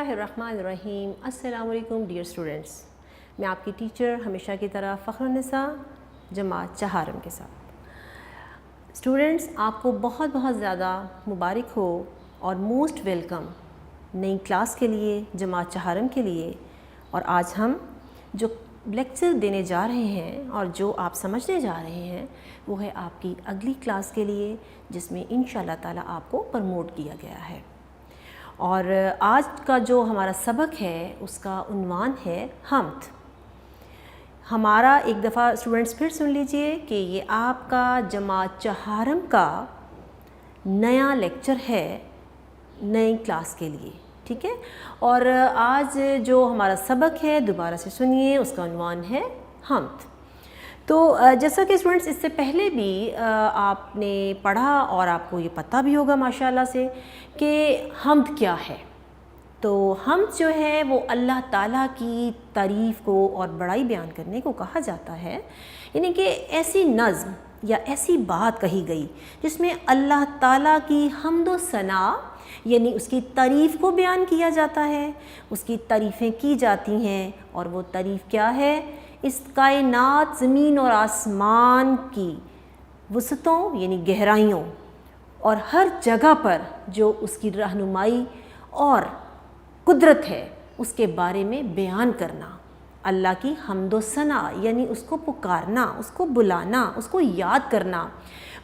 اللہ الرحمن الرحیم۔ السلام علیکم ڈیئر اسٹوڈنٹس، میں آپ کی ٹیچر ہمیشہ کی طرح فخر النساء جماعت چہارم کے ساتھ۔ اسٹوڈنٹس، آپ کو بہت زیادہ مبارک ہو اور موسٹ ویلکم نئی کلاس کے لیے، جماعت چہارم کے لیے۔ اور آج ہم جو لیکچر دینے جا رہے ہیں اور جو آپ سمجھنے جا رہے ہیں وہ ہے آپ کی اگلی کلاس کے لیے، جس میں انشاءاللہ تعالیٰ آپ کو پروموٹ کیا گیا ہے۔ اور آج کا جو ہمارا سبق ہے اس کا عنوان ہے حمد۔ ہمارا ایک دفعہ اسٹوڈنٹس پھر سن لیجئے کہ یہ آپ کا جماعت چہارم کا نیا لیکچر ہے نئی کلاس کے لیے، ٹھیک ہے؟ اور آج جو ہمارا سبق ہے دوبارہ سے سنیے، اس کا عنوان ہے حمد۔ تو جیسا کہ اسٹوڈنٹس اس سے پہلے بھی آپ نے پڑھا اور آپ کو یہ پتہ بھی ہوگا ماشاءاللہ سے کہ حمد کیا ہے۔ تو حمد جو ہے وہ اللہ تعالیٰ کی تعریف کو اور بڑائی بیان کرنے کو کہا جاتا ہے، یعنی کہ ایسی نظم یا ایسی بات کہی گئی جس میں اللہ تعالیٰ کی حمد و ثنا یعنی اس کی تعریف کو بیان کیا جاتا ہے، اس کی تعریفیں کی جاتی ہیں۔ اور وہ تعریف کیا ہے؟ اس کائنات زمین اور آسمان کی وسعتوں یعنی گہرائیوں اور ہر جگہ پر جو اس کی رہنمائی اور قدرت ہے اس کے بارے میں بیان کرنا، اللہ کی حمد و ثنا یعنی اس کو پکارنا، اس کو بلانا، اس کو یاد کرنا۔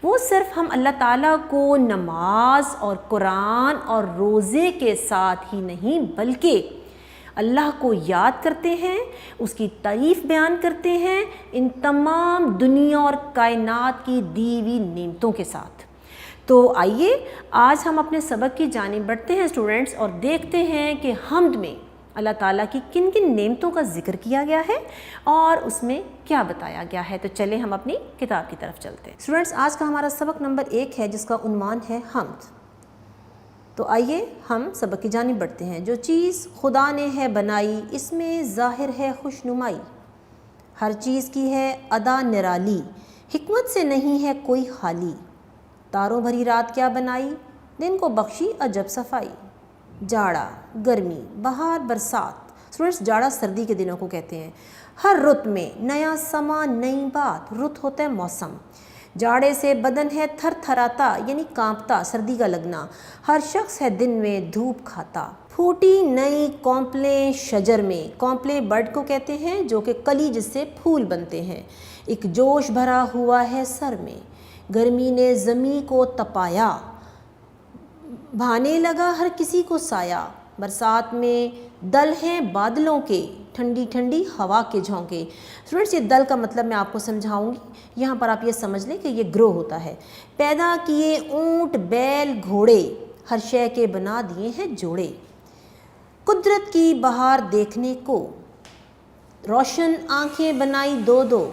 وہ صرف ہم اللہ تعالیٰ کو نماز اور قرآن اور روزے کے ساتھ ہی نہیں بلکہ اللہ کو یاد کرتے ہیں، اس کی تعریف بیان کرتے ہیں ان تمام دنیا اور کائنات کی دی ہوئی نعمتوں کے ساتھ۔ تو آئیے آج ہم اپنے سبق کی جانب بڑھتے ہیں اسٹوڈنٹس، اور دیکھتے ہیں کہ حمد میں اللہ تعالیٰ کی کن کن نعمتوں کا ذکر کیا گیا ہے اور اس میں کیا بتایا گیا ہے۔ تو چلیں ہم اپنی کتاب کی طرف چلتے ہیں۔ اسٹوڈنٹس، آج کا ہمارا سبق نمبر 1 ہے جس کا عنوان ہے حمد۔ تو آئیے ہم سبق کی جانب بڑھتے ہیں۔ جو چیز خدا نے ہے بنائی اس میں ظاہر ہے خوش نمائی، ہر چیز کی ہے ادا نرالی، حکمت سے نہیں ہے کوئی خالی، تاروں بھری رات کیا بنائی، دن کو بخشی عجب صفائی۔ جاڑا، گرمی، بہار، برسات۔ اسٹوڈنٹس، جاڑا سردی کے دنوں کو کہتے ہیں۔ ہر رت میں نیا سما، نئی بات، رت ہوتا ہے موسم۔ جاڑے سے بدن ہے تھر تھراتا یعنی کانپتا، سردی کا لگنا۔ ہر شخص ہے دن میں دھوپ کھاتا۔ پھوٹی نئی کونپلیں شجر میں، کونپلیں برڈ کو کہتے ہیں جو کہ کلی جس سے پھول بنتے ہیں۔ ایک جوش بھرا ہوا ہے سر میں، گرمی نے زمیں کو تپایا، بھانے لگا ہر کسی کو سایہ۔ برسات میں دل ہیں بادلوں کے، ٹھنڈی ٹھنڈی ہوا کے جھونکے۔ اسٹوڈنٹس، یہ دل کا مطلب میں آپ کو سمجھاؤں گی۔ یہاں پر آپ یہ سمجھ لیں کہ یہ گروہ ہوتا ہے۔ پیدا کیے اونٹ بیل گھوڑے، ہر شے کے بنا دیے ہیں جوڑے۔ قدرت کی بہار دیکھنے کو، روشن آنکھیں بنائی دو دو،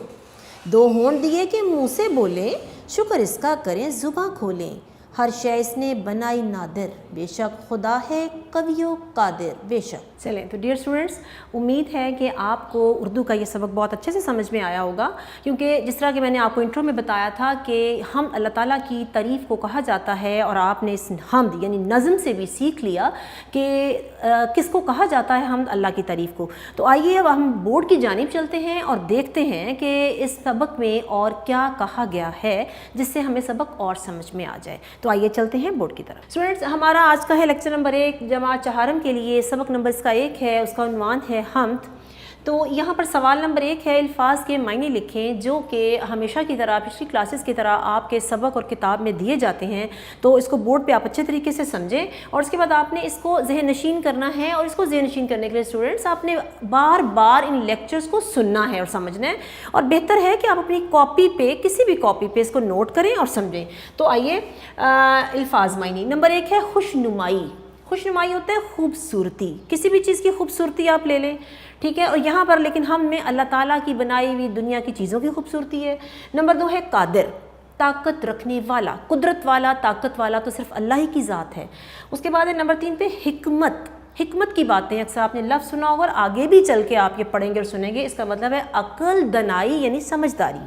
دو ہونٹ دیے کہ منہ سے بولیں، شکر اس کا کریں زباں کھولیں۔ ہر شے اس نے بنائی نادر، بے شک خدا ہے قوی و قادر، بے شک۔ چلیں تو ڈیئر اسٹوڈنٹس، امید ہے کہ آپ کو اردو کا یہ سبق بہت اچھے سے سمجھ میں آیا ہوگا، کیونکہ جس طرح کہ میں نے آپ کو انٹرو میں بتایا تھا کہ ہم اللہ تعالیٰ کی تعریف کو کہا جاتا ہے، اور آپ نے اس حمد یعنی نظم سے بھی سیکھ لیا کہ کس کو کہا جاتا ہے حمد، اللہ کی تعریف کو۔ تو آئیے اب ہم بورڈ کی جانب چلتے ہیں اور دیکھتے ہیں کہ اس سبق میں اور کیا کہا گیا ہے جس سے ہمیں سبق اور سمجھ میں آ جائے۔ تو آئیے چلتے ہیں بورڈ کی طرف۔ اسٹوڈنٹس، ہمارا آج کا ہے لیکچر نمبر 1 جماعت چہارم کے لیے، سبق نمبر اس کا 1 ہے، اس کا عنوان ہے حمد۔ تو یہاں پر سوال نمبر 1 ہے، الفاظ کے معنی لکھیں جو کہ ہمیشہ کی طرح پچھلی کلاسز کی طرح آپ کے سبق اور کتاب میں دیے جاتے ہیں۔ تو اس کو بورڈ پہ آپ اچھے طریقے سے سمجھیں، اور اس کے بعد آپ نے اس کو ذہن نشین کرنا ہے، اور اس کو ذہن نشین کرنے کے لیے اسٹوڈنٹس آپ نے بار بار ان لیکچرز کو سننا ہے اور سمجھنا ہے، اور بہتر ہے کہ آپ اپنی کاپی پہ کسی بھی کاپی پہ اس کو نوٹ کریں اور سمجھیں۔ تو آئیے الفاظ معنی نمبر 1 ہے خوش نمائی۔ خوش نمائی ہوتا ہے خوبصورتی، کسی بھی چیز کی خوبصورتی آپ لے لیں، ٹھیک ہے؟ اور یہاں پر لیکن ہم میں اللہ تعالیٰ کی بنائی ہوئی دنیا کی چیزوں کی خوبصورتی ہے۔ نمبر 2 ہے قادر، طاقت رکھنے والا، قدرت والا، طاقت والا تو صرف اللہ ہی کی ذات ہے۔ اس کے بعد ہے نمبر 3 پہ حکمت، حکمت کی باتیں اکثر آپ نے لفظ سنا ہوگا، اور آگے بھی چل کے آپ یہ پڑھیں گے اور سنیں گے، اس کا مطلب ہے عقل، دانائی یعنی سمجھداری۔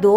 2,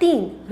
3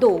2,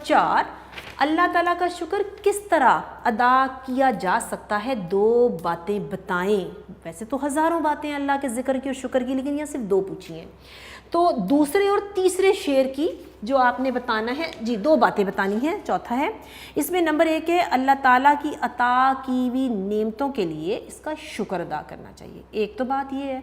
4, اللہ تعالیٰ کا شکر کس طرح ادا کیا جا سکتا ہے، 2 باتیں بتائیں۔ ویسے تو ہزاروں باتیں اللہ کے ذکر کی اور شکر کی، لیکن یہ صرف 2 پوچھی ہیں۔ تو دوسرے اور تیسرے شعر کی جو آپ نے بتانا ہے، جی 2 باتیں بتانی ہیں۔ چوتھا ہے اس میں نمبر 1 ہے اللہ تعالیٰ کی عطا کی ہوئی نعمتوں کے لیے اس کا شکر ادا کرنا چاہیے، ایک تو بات یہ ہے۔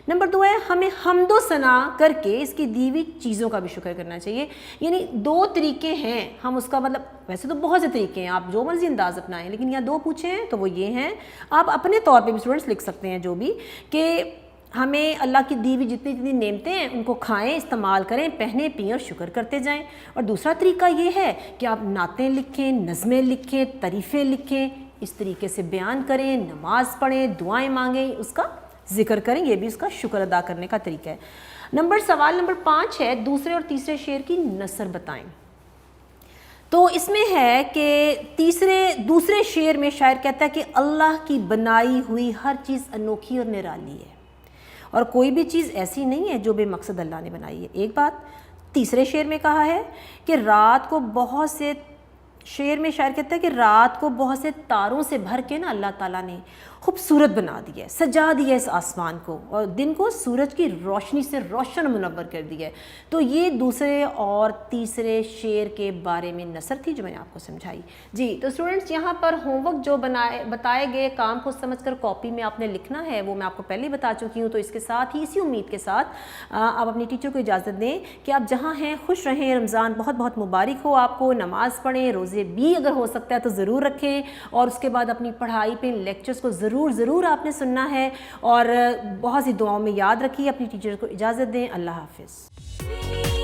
نمبر 2 ہے ہمیں حمد و ثنا کر کے اس کی دی ہوئی چیزوں کا بھی شکر کرنا چاہیے۔ یعنی 2 طریقے ہیں، ہم اس کا مطلب ویسے تو بہت سے طریقے ہیں، آپ جو مرضی انداز اپنائیں، لیکن یہاں 2 پوچھے ہیں تو وہ یہ ہیں۔ آپ اپنے طور پہ بھی اسٹوڈنٹس لکھ سکتے ہیں جو بھی، کہ ہمیں اللہ کی دی ہوئی جتنی نعمتیں ہیں ان کو کھائیں، استعمال کریں، پہنیں، پئیں اور شکر کرتے جائیں۔ اور دوسرا طریقہ یہ ہے کہ آپ نعتیں لکھیں، نظمیں لکھیں، تعریفیں لکھیں، اس طریقے سے بیان کریں، نماز پڑھیں، دعائیں مانگیں، اس کا ذکر کریں، یہ بھی اس کا شکر ادا کرنے کا طریقہ ہے۔ سوال نمبر 5 ہے دوسرے اور تیسرے شعر کی نثر بتائیں۔ تو اس میں ہے کہ دوسرے شعر میں شاعر کہتا ہے کہ اللہ کی بنائی ہوئی ہر چیز انوکھی اور نرالی ہے، اور کوئی بھی چیز ایسی نہیں ہے جو بے مقصد اللہ نے بنائی ہے، ایک بات۔ تیسرے شعر میں کہا ہے کہ رات کو بہت سے، شعر میں شاعر کہتا ہے کہ رات کو بہت سے تاروں سے بھر کے نا اللہ تعالیٰ نے خوبصورت بنا دیا ہے، سجا دیا ہے اس آسمان کو، اور دن کو سورج کی روشنی سے روشن منور کر دیا ہے۔ تو یہ دوسرے اور تیسرے شعر کے بارے میں نثر تھی جو میں نے آپ کو سمجھائی۔ جی تو اسٹوڈنٹس یہاں پر ہوم ورک جو بتائے گئے کام کو سمجھ کر کاپی میں آپ نے لکھنا ہے، وہ میں آپ کو پہلے ہی بتا چکی ہوں۔ تو اس کے ساتھ ہی اسی امید کے ساتھ آپ اپنی ٹیچر کو اجازت دیں کہ آپ جہاں ہیں خوش رہیں، رمضان بہت بہت مبارک ہو آپ کو، نماز پڑھیں، روزے بھی اگر ہو سکتا ہے تو ضرور رکھیں، اور اس کے بعد اپنی پڑھائی پہ لیکچرز کو ضرور آپ نے سننا ہے، اور بہت سی دعاؤں میں یاد رکھیے۔ اپنی ٹیچر کو اجازت دیں، اللہ حافظ۔